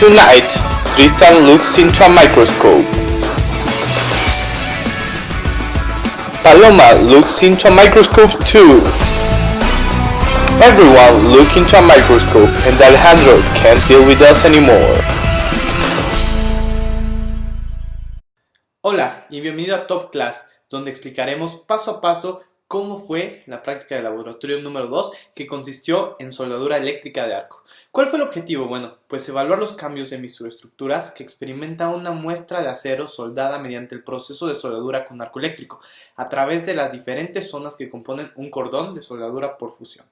Tonight, Tristan looks into a microscope. Paloma looks into a microscope too. Everyone look into a microscope and Alejandro can't deal with us anymore. Hola y bienvenido a Top Class, donde explicaremos paso a paso cómo fue la práctica de laboratorio número 2, que consistió en soldadura eléctrica de arco. ¿Cuál fue el objetivo? Bueno, pues evaluar los cambios en microestructuras que experimenta una muestra de acero soldada mediante el proceso de soldadura con arco eléctrico, a través de las diferentes zonas que componen un cordón de soldadura por fusión.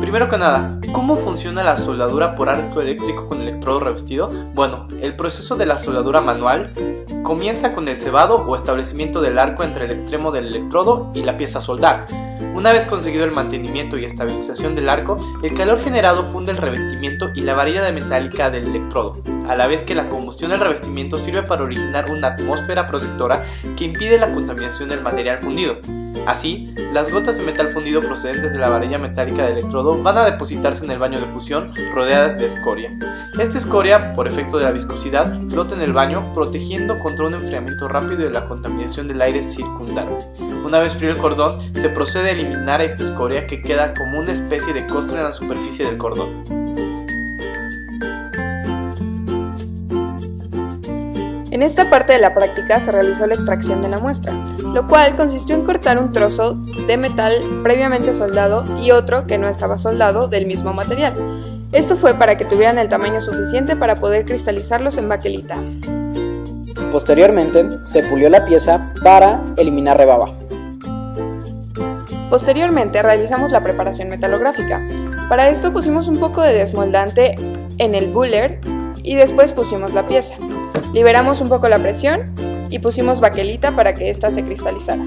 Primero que nada, ¿cómo funciona la soldadura por arco eléctrico con electrodo revestido? Bueno, el proceso de la soldadura manual comienza con el cebado o establecimiento del arco entre el extremo del electrodo y la pieza a soldar. Una vez conseguido el mantenimiento y estabilización del arco, el calor generado funde el revestimiento y la varilla de metálica del electrodo, a la vez que la combustión del revestimiento sirve para originar una atmósfera protectora que impide la contaminación del material fundido. Así, las gotas de metal fundido procedentes de la varilla metálica del electrodo van a depositarse en el baño de fusión rodeadas de escoria. Esta escoria, por efecto de la viscosidad, flota en el baño, protegiendo contra un enfriamiento rápido de la contaminación del aire circundante. Una vez frío el cordón, se procede a eliminar esta escoria, que queda como una especie de costra en la superficie del cordón. En esta parte de la práctica se realizó la extracción de la muestra, lo cual consistió en cortar un trozo de metal previamente soldado y otro que no estaba soldado del mismo material. Esto fue para que tuvieran el tamaño suficiente para poder cristalizarlos en baquelita. Posteriormente se pulió la pieza para eliminar rebaba. Posteriormente realizamos la preparación metalográfica. Para esto pusimos un poco de desmoldante en el buller y después pusimos la pieza. Liberamos un poco la presión y pusimos baquelita para que ésta se cristalizara.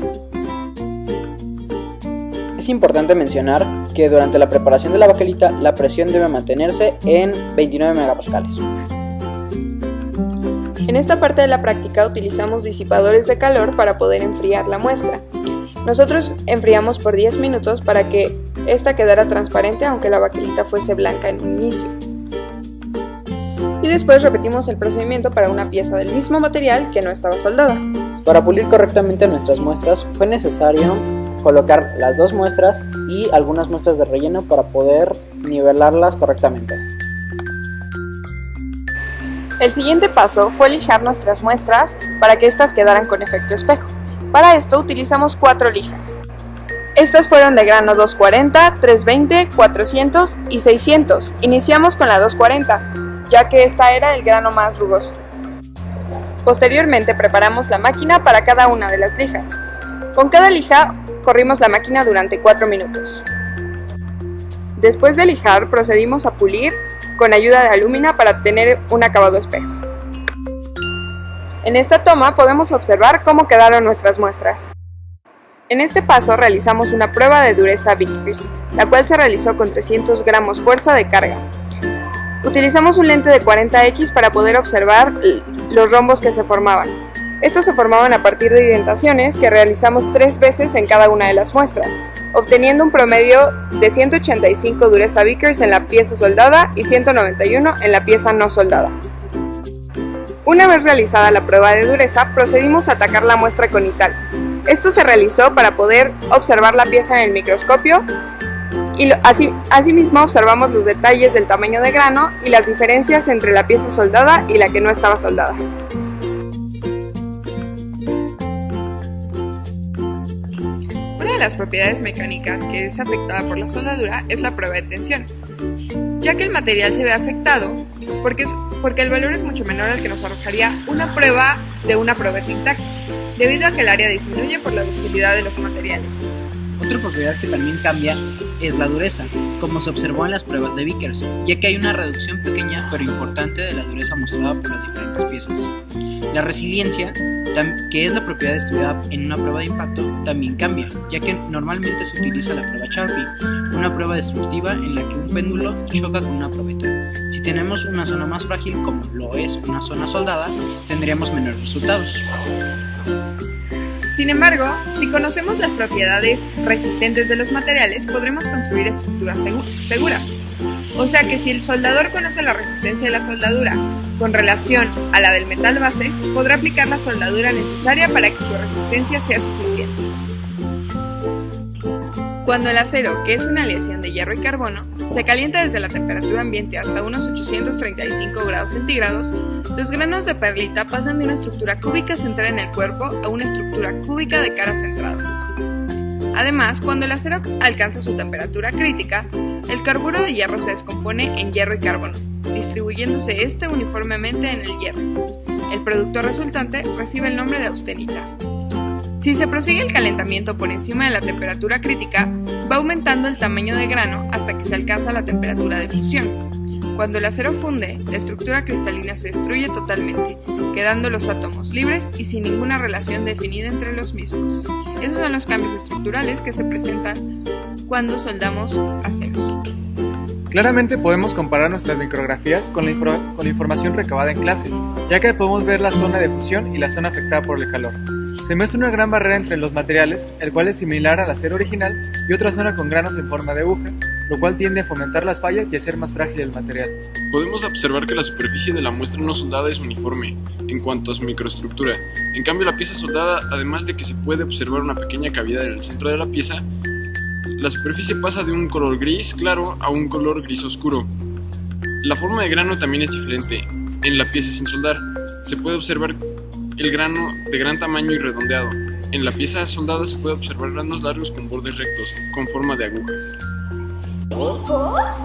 Es importante mencionar que durante la preparación de la baquelita la presión debe mantenerse en 29 megapascales. En esta parte de la práctica utilizamos disipadores de calor para poder enfriar la muestra. Nosotros enfriamos por 10 minutos para que esta quedara transparente, aunque la baquelita fuese blanca en un inicio. Y después repetimos el procedimiento para una pieza del mismo material que no estaba soldada. Para pulir correctamente nuestras muestras fue necesario colocar las dos muestras y algunas muestras de relleno para poder nivelarlas correctamente. El siguiente paso fue lijar nuestras muestras para que éstas quedaran con efecto espejo. Para esto utilizamos 4 lijas. Estas fueron de grano 240, 320, 400 y 600. Iniciamos con la 240, ya que esta era el grano más rugoso. Posteriormente preparamos la máquina para cada una de las lijas. Con cada lija corrimos la máquina durante 4 minutos. Después de lijar procedimos a pulir con ayuda de alúmina para obtener un acabado espejo. En esta toma podemos observar cómo quedaron nuestras muestras. En este paso realizamos una prueba de dureza Vickers, la cual se realizó con 300 gramos fuerza de carga. Utilizamos un lente de 40x para poder observar los rombos que se formaban. Estos se formaban a partir de indentaciones que realizamos 3 veces en cada una de las muestras, obteniendo un promedio de 185 dureza Vickers en la pieza soldada y 191 en la pieza no soldada. Una vez realizada la prueba de dureza, procedimos a atacar la muestra con ITAL. Esto se realizó para poder observar la pieza en el microscopio y asimismo observamos los detalles del tamaño de grano y las diferencias entre la pieza soldada y la que no estaba soldada. Una de las propiedades mecánicas que es afectada por la soldadura es la prueba de tensión. ya que el material se ve afectado porque el valor es mucho menor al que nos arrojaría una prueba de una probeta intacta, debido a que el área disminuye por la ductilidad de los materiales. Otra propiedad que también cambia es la dureza, como se observó en las pruebas de Vickers, ya que hay una reducción pequeña pero importante de la dureza mostrada por las diferentes piezas. La resiliencia, que es la propiedad estudiada en una prueba de impacto, también cambia, ya que normalmente se utiliza la prueba Charpy, una prueba destructiva en la que un péndulo choca con una probeta. Si tenemos una zona más frágil como lo es una zona soldada, tendríamos menores resultados. Sin embargo, si conocemos las propiedades resistentes de los materiales, podremos construir estructuras seguras. O sea que si el soldador conoce la resistencia de la soldadura con relación a la del metal base, podrá aplicar la soldadura necesaria para que su resistencia sea suficiente. Cuando el acero, que es una aleación de hierro y carbono, se calienta desde la temperatura ambiente hasta unos 835 grados centígrados, los granos de perlita pasan de una estructura cúbica centrada en el cuerpo a una estructura cúbica de caras centradas. Además, cuando el acero alcanza su temperatura crítica, el carburo de hierro se descompone en hierro y carbono, distribuyéndose uniformemente en el hierro. El producto resultante recibe el nombre de austenita. Si se prosigue el calentamiento por encima de la temperatura crítica, va aumentando el tamaño del grano hasta que se alcanza la temperatura de fusión. Cuando el acero funde, la estructura cristalina se destruye totalmente, quedando los átomos libres y sin ninguna relación definida entre los mismos. Esos son los cambios estructurales que se presentan cuando soldamos acero. Claramente podemos comparar nuestras micrografías con la información recabada en clase, ya que podemos ver la zona de fusión y la zona afectada por el calor. Se muestra una gran barrera entre los materiales, el cual es similar al acero original, y otra zona con granos en forma de aguja, lo cual tiende a fomentar las fallas y a hacer más frágil el material. Podemos observar que la superficie de la muestra no soldada es uniforme en cuanto a su microestructura. En cambio, la pieza soldada, además de que se puede observar una pequeña cavidad en el centro de la pieza, la superficie pasa de un color gris claro a un color gris oscuro. La forma de grano también es diferente. En la pieza sin soldar, se puede observar el grano de gran tamaño y redondeado. En la pieza soldada se puede observar granos largos con bordes rectos, con forma de aguja.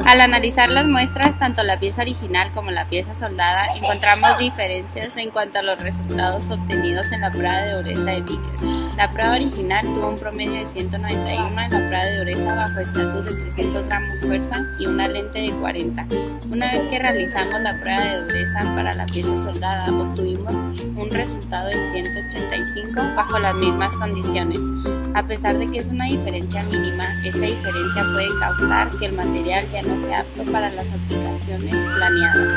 Al analizar las muestras, tanto la pieza original como la pieza soldada, encontramos diferencias en cuanto a los resultados obtenidos en la prueba de dureza de Vickers. La prueba original tuvo un promedio de 191 en la prueba de dureza bajo estatus de 300 gramos fuerza y una lente de 40. Una vez que realizamos la prueba de dureza para la pieza soldada, obtuvimos un resultado de 185 bajo las mismas condiciones. A pesar de que es una diferencia mínima, esta diferencia puede causar que el material ya no sea apto para las aplicaciones planeadas.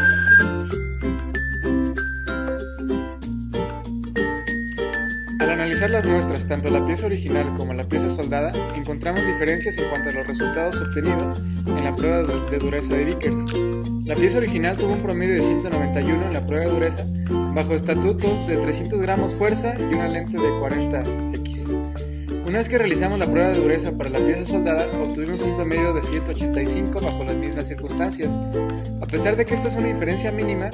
Al analizar las muestras, tanto la pieza original como la pieza soldada, encontramos diferencias en cuanto a los resultados obtenidos en la prueba de dureza de Vickers. La pieza original tuvo un promedio de 191 en la prueba de dureza, bajo estatutos de 300 gramos fuerza y una lente de 40x. Una vez que realizamos la prueba de dureza para la pieza soldada, obtuvimos un promedio de 185 bajo las mismas circunstancias. A pesar de que esta es una diferencia mínima,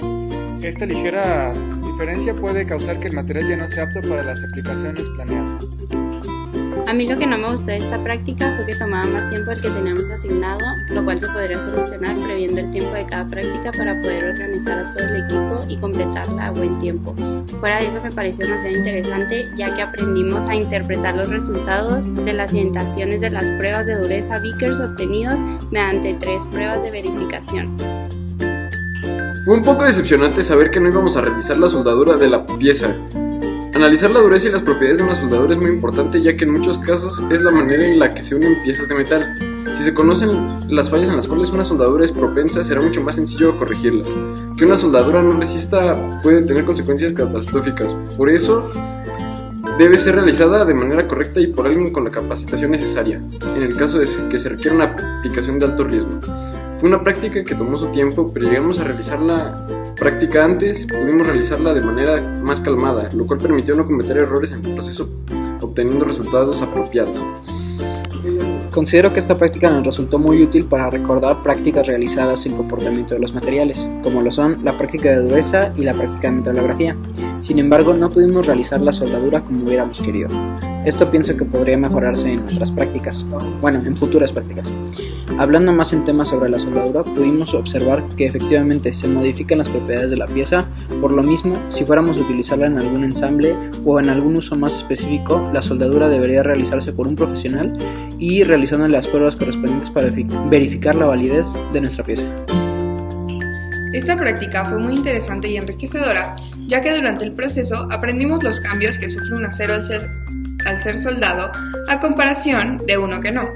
esta ligera diferencia puede causar que el material ya no sea apto para las aplicaciones planeadas. A mí lo que no me gustó de esta práctica fue que tomaba más tiempo del que teníamos asignado, lo cual se podría solucionar previendo el tiempo de cada práctica para poder organizar a todo el equipo y completarla a buen tiempo. Fuera de eso me pareció demasiado interesante, ya que aprendimos a interpretar los resultados de las orientaciones de las pruebas de dureza Vickers obtenidos mediante 3 pruebas de verificación. Fue un poco decepcionante saber que no íbamos a realizar la soldadura de la pieza. Analizar la dureza y las propiedades de una soldadura es muy importante, ya que en muchos casos es la manera en la que se unen piezas de metal. Si se conocen las fallas en las cuales una soldadura es propensa, será mucho más sencillo corregirlas. Que una soldadura no resista puede tener consecuencias catastróficas. Por eso, debe ser realizada de manera correcta y por alguien con la capacitación necesaria, en el caso de que se requiera una aplicación de alto riesgo. Fue una práctica que tomó su tiempo, pero llegamos a realizar la práctica antes, pudimos realizarla de manera más calmada, lo cual permitió no cometer errores en el proceso, obteniendo resultados apropiados. Considero que esta práctica nos resultó muy útil para recordar prácticas realizadas en comportamiento de los materiales, como lo son la práctica de dureza y la práctica de metalografía. Sin embargo, no pudimos realizar la soldadura como hubiéramos querido. Esto pienso que podría mejorarse en nuestras prácticas, en futuras prácticas. Hablando más en temas sobre la soldadura, pudimos observar que efectivamente se modifican las propiedades de la pieza. Por lo mismo, si fuéramos a utilizarla en algún ensamble o en algún uso más específico, la soldadura debería realizarse por un profesional y realizando las pruebas correspondientes para verificar la validez de nuestra pieza. Esta práctica fue muy interesante y enriquecedora, ya que durante el proceso aprendimos los cambios que sufre un acero al ser soldado a comparación de uno que no.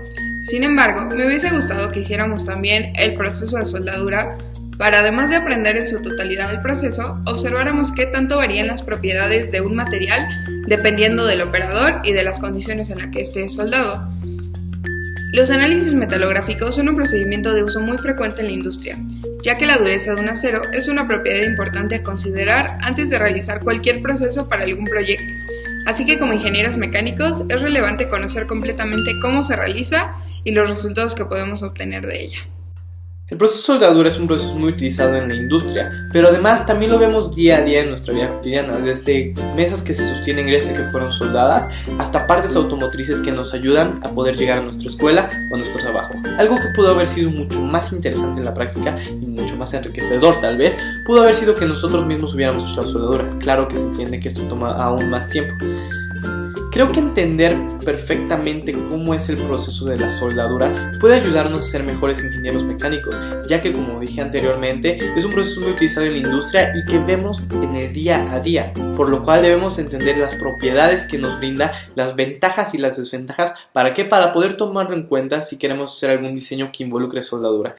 Sin embargo, me hubiese gustado que hiciéramos también el proceso de soldadura para, además de aprender en su totalidad el proceso, observáramos qué tanto varían las propiedades de un material dependiendo del operador y de las condiciones en las que esté soldado. Los análisis metalográficos son un procedimiento de uso muy frecuente en la industria, ya que la dureza de un acero es una propiedad importante a considerar antes de realizar cualquier proceso para algún proyecto. Así que como ingenieros mecánicos es relevante conocer completamente cómo se realiza y los resultados que podemos obtener de ella. El proceso de soldadura es un proceso muy utilizado en la industria, pero además también lo vemos día a día en nuestra vida cotidiana, desde mesas que se sostienen gracias a que fueron soldadas, hasta partes automotrices que nos ayudan a poder llegar a nuestra escuela o a nuestro trabajo. Algo que pudo haber sido mucho más interesante en la práctica y mucho más enriquecedor tal vez, pudo haber sido que nosotros mismos hubiéramos hecho la soldadura. Claro que se entiende que esto toma aún más tiempo. Creo que entender perfectamente cómo es el proceso de la soldadura puede ayudarnos a ser mejores ingenieros mecánicos, ya que como dije anteriormente, es un proceso muy utilizado en la industria y que vemos en el día a día, por lo cual debemos entender las propiedades que nos brinda, las ventajas y las desventajas, ¿para qué? Para poder tomarlo en cuenta si queremos hacer algún diseño que involucre soldadura.